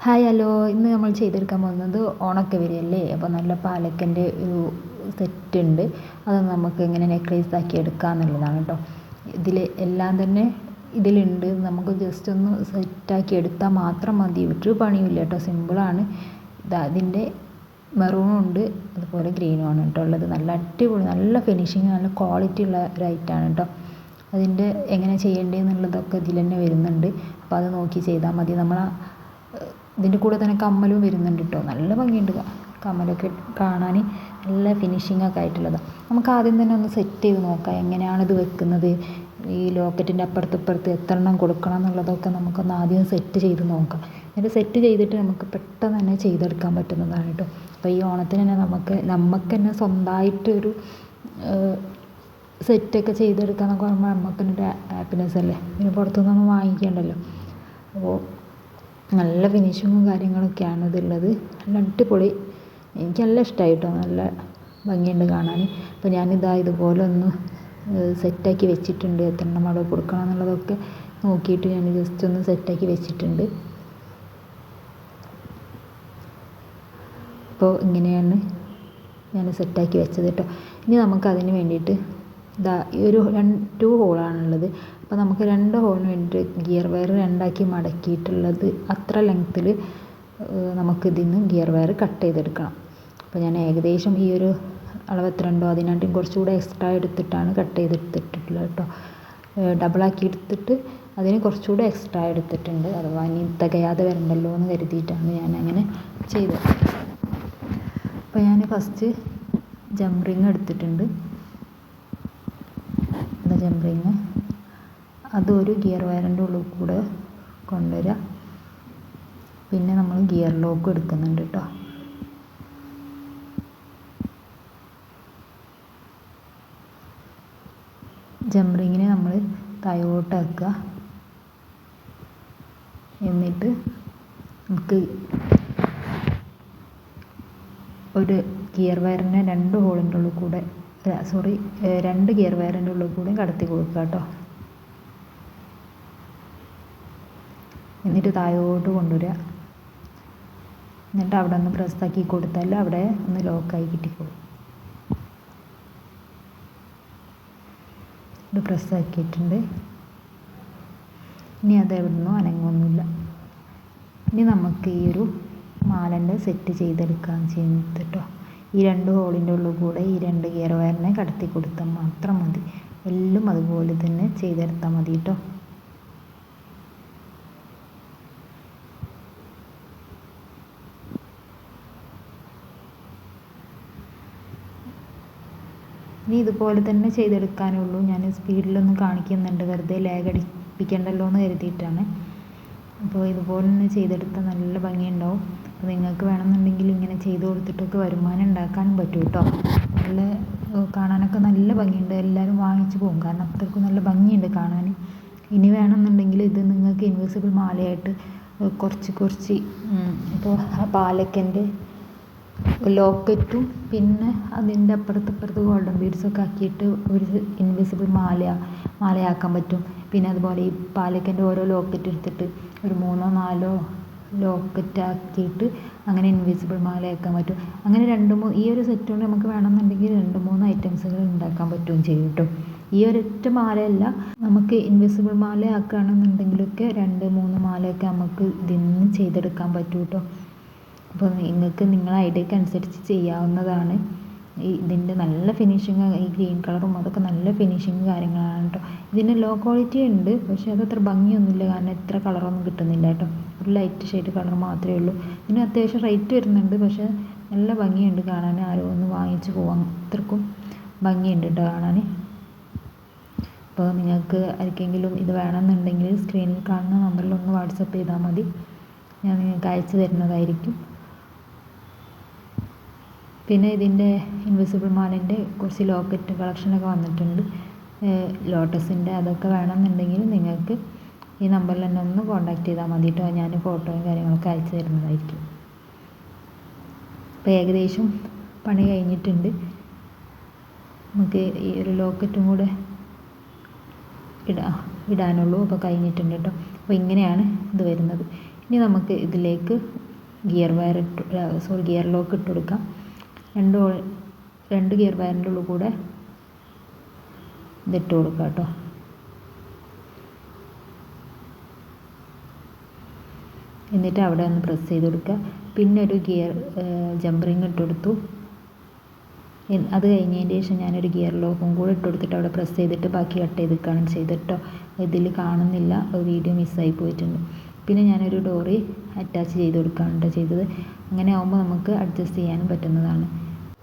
Hi hello, ഇന്ന് നമ്മൾ ചെയ്തെടുക്കാൻ പോകുന്നത് ഓണമൊക്കെ വരികയല്ലേ. അപ്പോൾ നല്ല പാലക്കൻ്റെ ഒരു സെറ്റ് ഉണ്ട്. അത് നമുക്ക് എങ്ങനെ നെക്ലേസ് ആക്കി എടുക്കാമെന്നുള്ളതാണ് കേട്ടോ. ഇതിൽ എല്ലാം തന്നെ ഇതിലുണ്ട്. നമുക്ക് ജസ്റ്റ് ഒന്ന് സെറ്റാക്കി എടുത്താൽ മാത്രം മതി. ഒരു പണിയില്ല കേട്ടോ, സിമ്പിളാണ്. അതിൻ്റെ മെറൂണും ഉണ്ട്, അതുപോലെ ഗ്രീനും ആണ് കേട്ടോ ഉള്ളത്. നല്ല അടിപൊളി, നല്ല ഫിനിഷിങ്, നല്ല ക്വാളിറ്റി ഉള്ള ഒരു ഐറ്റമാണ് കേട്ടോ. അതിൻ്റെ എങ്ങനെ ചെയ്യേണ്ടതെന്നുള്ളതൊക്കെ ഇതിൽ തന്നെ വരുന്നുണ്ട്. അപ്പോൾ അത് നോക്കി ചെയ്താൽ മതി. ഇതിൻ്റെ കൂടെ തന്നെ കമ്മലും വരുന്നുണ്ട് കേട്ടോ. നല്ല ഭംഗിയുണ്ട് കമ്മലൊക്കെ കാണാൻ, നല്ല ഫിനിഷിങ്ങൊക്കെ ആയിട്ടുള്ളതാണ്. നമുക്ക് ആദ്യം തന്നെ ഒന്ന് സെറ്റ് ചെയ്ത് നോക്കാം എങ്ങനെയാണിത് വെക്കുന്നത്. ഈ ലോക്കറ്റിൻ്റെ അപ്പുറത്ത് എത്ര എണ്ണം കൊടുക്കണം എന്നുള്ളതൊക്കെ നമുക്കൊന്ന് ആദ്യം സെറ്റ് ചെയ്ത് നോക്കാം. എന്നിട്ട് സെറ്റ് ചെയ്തിട്ട് നമുക്ക് പെട്ടെന്ന് തന്നെ ചെയ്തെടുക്കാൻ പറ്റുന്നതാണ് കേട്ടോ. അപ്പോൾ ഈ ഓണത്തിന് തന്നെ നമുക്ക് തന്നെ സ്വന്തമായിട്ടൊരു സെറ്റൊക്കെ ചെയ്തെടുക്കുക എന്നൊക്കെ പറയുമ്പോൾ നമുക്ക് തന്നെ ഒരു ഹാപ്പിനെസ് അല്ലേ. പിന്നെ പുറത്തുനിന്നൊന്നും വാങ്ങിക്കേണ്ടല്ലോ. അപ്പോൾ നല്ല ഫിനിഷിങ്ങും കാര്യങ്ങളൊക്കെയാണ് ഇതുള്ളത്. നല്ല അടിപൊളി, എനിക്ക് നല്ല ഇഷ്ടമായി കേട്ടോ. നല്ല ഭംഗിയുണ്ട് കാണാൻ. അപ്പോൾ ഞാനിതാ ഇതുപോലെ ഒന്ന് സെറ്റാക്കി വെച്ചിട്ടുണ്ട്. എത്ര എണ്ണം അവിടെ കൊടുക്കണം എന്നുള്ളതൊക്കെ നോക്കിയിട്ട് ഞാൻ ജസ്റ്റ് ഒന്ന് സെറ്റാക്കി വെച്ചിട്ടുണ്ട്. അപ്പോൾ ഇങ്ങനെയാണ് ഞാൻ സെറ്റാക്കി വെച്ചത് കേട്ടോ. ഇനി നമുക്കതിന് വേണ്ടിയിട്ട് ഈ ഒരു 2 ഹോളാണുള്ളത്. അപ്പോൾ നമുക്ക് 2 ഹോളിന് വേണ്ടിയിട്ട് ഗിയർ വയർ 2ആക്കി മടക്കിയിട്ടുള്ളത് അത്ര ലെങ്ത്തിൽ നമുക്കിതിൽ നിന്ന് ഗിയർ വയർ കട്ട് ചെയ്തെടുക്കണം. അപ്പോൾ ഞാൻ ഏകദേശം ഈ ഒരു അളവ് എത്ര ഉണ്ടോ അതിനായിട്ടും കുറച്ചുകൂടെ എക്സ്ട്രാ എടുത്തിട്ടാണ് കട്ട് ചെയ്തെടുത്തിട്ടുള്ളത് കേട്ടോ. ഡബിളാക്കി എടുത്തിട്ട് അതിന് കുറച്ചുകൂടെ എക്സ്ട്രാ എടുത്തിട്ടുണ്ട്. അഥവാ ഇനി തികയാതെ വരണ്ടല്ലോ എന്ന് കരുതിയിട്ടാണ് ഞാൻ അങ്ങനെ ചെയ്തത്. അപ്പോൾ ഞാൻ ഫസ്റ്റ് ജംപ് റിങ് എടുത്തിട്ടുണ്ട്. ജംപ് റിങ് അതൊരു ഗിയർ വയറിൻ്റെ ഉള്ളിൽ കൂടെ കൊണ്ടുവരിക. പിന്നെ നമ്മൾ ഗിയർ ലോക്ക് എടുക്കുന്നുണ്ട് കേട്ടോ. ജംപ് റിങ്ങിനെ നമ്മൾ താഴോട്ടാക്കുക. എന്നിട്ട് നമുക്ക് ഒരു ഗിയർ വയറിനെ 2 ഹോളിൻ്റെ ഉള്ളിൽ കൂടെ 2 ഗിയർ വയറിൻ്റെ ഉള്ളിൽ കൂടെ കടത്തി കൊടുക്കുക കേട്ടോ. എന്നിട്ട് താഴോട്ട് കൊണ്ടുവരിക. എന്നിട്ട് അവിടെ ഒന്ന് പ്രസ്സാക്കി കൊടുത്താൽ അവിടെ ഒന്ന് ലോക്കായി കിട്ടിക്കോളും. ഇത് പ്രസ്സാക്കിയിട്ടുണ്ട്. ഇനി അത് എവിടെ നിന്നും അനങ്ങൊന്നുമില്ല. ഇനി നമുക്ക് ഈ ഒരു മാലൻ്റെ സെറ്റ് ചെയ്തെടുക്കാൻ ചെയ്യുന്നത് കേട്ടോ. ഈ 2 ഹോളിൻ്റെ ഉള്ളിൽ കൂടെ ഈ 2 ഗിയർ വയറിനെ കടത്തി കൊടുത്താൽ മാത്രം മതി. എല്ലാം അതുപോലെ തന്നെ ചെയ്തെടുത്താൽ മതി കേട്ടോ. ഇനി ഇതുപോലെ തന്നെ ചെയ്തെടുക്കാനുള്ളൂ. ഞാൻ സ്പീഡിലൊന്നും കാണിക്കുന്നുണ്ട്, വെറുതെ ലാഗ് അടിപ്പിക്കണ്ടല്ലോ എന്ന് കരുതിയിട്ടാണ്. അപ്പോൾ ഇതുപോലെ തന്നെ ചെയ്തെടുത്താൽ നല്ല ഭംഗിയുണ്ടാവും. അപ്പോൾ നിങ്ങൾക്ക് വേണമെന്നുണ്ടെങ്കിൽ ഇങ്ങനെ ചെയ്ത് കൊടുത്തിട്ടൊക്കെ വരുമാനം ഉണ്ടാക്കാനും പറ്റും കേട്ടോ. നല്ല കാണാനൊക്കെ നല്ല ഭംഗിയുണ്ട്. എല്ലാവരും വാങ്ങിച്ചു പോകും, കാരണം അത്രയ്ക്കും നല്ല ഭംഗിയുണ്ട് കാണാൻ. ഇനി വേണമെന്നുണ്ടെങ്കിൽ ഇത് നിങ്ങൾക്ക് ഇൻവിസിബിൾ മാലയായിട്ട് കുറച്ച് ഇപ്പോൾ പാലക്കൻ്റെ ലോക്കറ്റും പിന്നെ അതിൻ്റെ അപ്പുറത്ത് ഗോൾഡൻ ബീഡ്സൊക്കെ ആക്കിയിട്ട് ഒരു ഇൻവിസിബിൾ മാലയാക്കാൻ പറ്റും. പിന്നെ അതുപോലെ ഈ പാലക്കൻ്റെ ഓരോ ലോക്കറ്റ് എടുത്തിട്ട് ഒരു 3-4 ലോക്കറ്റ് ആക്കിയിട്ട് അങ്ങനെ ഇൻവിസിബിൾ മാലയാക്കാൻ പറ്റും. അങ്ങനെ ഈ ഒരു സെറ്റ് കൊണ്ട് നമുക്ക് വേണമെന്നുണ്ടെങ്കിൽ 2-3 ഐറ്റംസുകൾ ഉണ്ടാക്കാൻ പറ്റുകയും ചെയ്യും കേട്ടോ. ഈ ഒരൊറ്റ മാലയല്ല, നമുക്ക് ഇൻവിസിബിൾ മാല ആക്കുകയാണെന്നുണ്ടെങ്കിലൊക്കെ 2-3 മാലയൊക്കെ നമുക്ക് ഇതിൽ നിന്ന് ചെയ്തെടുക്കാൻ പറ്റും കേട്ടോ. അപ്പോൾ നിങ്ങൾക്ക് നിങ്ങളുടെ ഐഡിയക്ക് അനുസരിച്ച് ചെയ്യാവുന്നതാണ്. ഇതിൻ്റെ നല്ല ഫിനിഷിങ്, ഈ ഗ്രീൻ കളറും അതൊക്കെ നല്ല ഫിനിഷിങ് കാര്യങ്ങളാണ് കേട്ടോ. ഇതിന് ലോ ക്വാളിറ്റി ഉണ്ട്, പക്ഷേ അതത്ര ഭംഗിയൊന്നുമില്ല, കാരണം ഇത്ര കളറൊന്നും കിട്ടുന്നില്ല കേട്ടോ. ഒരു ലൈറ്റ് ഷെയ്ഡ് കളർ മാത്രമേ ഉള്ളൂ. ഇതിന് അത്യാവശ്യം റേറ്റ് വരുന്നുണ്ട്, പക്ഷേ നല്ല ഭംഗിയുണ്ട് കാണാൻ. ആരും ഒന്ന് വാങ്ങിച്ച് പോകാൻ അത്രക്കും ഭംഗിയുണ്ട് കേട്ടോ കാണാൻ. അപ്പോൾ നിങ്ങൾക്ക് ആർക്കെങ്കിലും ഇത് വേണമെന്നുണ്ടെങ്കിൽ സ്ക്രീനിൽ കാണുന്ന നമ്പറിൽ ഒന്ന് വാട്സപ്പ് ചെയ്താൽ മതി, ഞാൻ നിങ്ങൾക്ക് അയച്ചു തരുന്നതായിരിക്കും. പിന്നെ ഇതിൻ്റെ ഇൻവിസിബിൾ മാലേൻ്റെ കുറച്ച് ലോക്കറ്റ് കളക്ഷനൊക്കെ വന്നിട്ടുണ്ട്, ലോട്ടസിൻ്റെ. അതൊക്കെ വേണമെന്നുണ്ടെങ്കിൽ നിങ്ങൾക്ക് ഈ നമ്പറിൽ തന്നെ ഒന്ന് കോൺടാക്റ്റ് ചെയ്താൽ മതി കേട്ടോ. ഞാൻ ഫോട്ടോയും കാര്യങ്ങളൊക്കെ അയച്ചു തരുന്നതായിരിക്കും. അപ്പോൾ ഏകദേശം പണി കഴിഞ്ഞിട്ടുണ്ട്. നമുക്ക് ഈ ഒരു ലോക്കറ്റും കൂടെ ഇടാനുള്ളൂ. അപ്പോൾ കഴിഞ്ഞിട്ടുണ്ട് കേട്ടോ. അപ്പോൾ ഇങ്ങനെയാണ് ഇത് വരുന്നത്. ഇനി നമുക്ക് ഇതിലേക്ക് ഗിയർ ലോക്ക് ഇട്ട് കൊടുക്കാം. രണ്ട് ഗിയർ വയറിൻ്റെ ഉള്ളിൽ കൂടെ ഇതിട്ട് കൊടുക്കാം കേട്ടോ. എന്നിട്ട് അവിടെ ഒന്ന് പ്രസ് ചെയ്ത് കൊടുക്കുക. പിന്നെ ഒരു ജമ്പ് റിങ് ഇട്ട് കൊടുത്തു. അത് കഴിഞ്ഞതിന് ശേഷം ഞാനൊരു ഗിയർ ലോക്കും കൂടെ ഇട്ട് കൊടുത്തിട്ട് അവിടെ പ്രസ് ചെയ്തിട്ട് ബാക്കി കട്ട് ചെയ്തിട്ടാണ് ചെയ്തിട്ടോ. ഇതിൽ കാണുന്നില്ല, വീഡിയോ മിസ്സായി പോയിട്ടുണ്ട്. പിന്നെ ഞാനൊരു ഡോറി അറ്റാച്ച് ചെയ്ത് കൊടുക്കുകയാണ് ചെയ്തത്. അങ്ങനെ ആകുമ്പോൾ നമുക്ക് അഡ്ജസ്റ്റ് ചെയ്യാനും പറ്റുന്നതാണ്.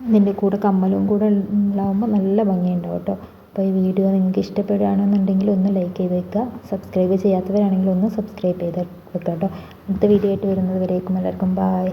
ഇതിൻ്റെ കൂടെ കമ്മലും കൂടെ ഉണ്ടാകുമ്പോൾ നല്ല ഭംഗിയുണ്ടാവും കേട്ടോ. അപ്പോൾ ഈ വീഡിയോ നിങ്ങൾക്ക് ഇഷ്ടപ്പെടുകയാണെന്നുണ്ടെങ്കിൽ ഒന്ന് ലൈക്ക് ചെയ്ത് വെക്കുക. സബ്സ്ക്രൈബ് ചെയ്യാത്തവരാണെങ്കിൽ ഒന്ന് സബ്സ്ക്രൈബ് ചെയ്ത് വെക്കുക കേട്ടോ. അടുത്ത വീഡിയോ ആയിട്ട് വരുന്നത് വരേക്കും എല്ലാവർക്കും ബായ്.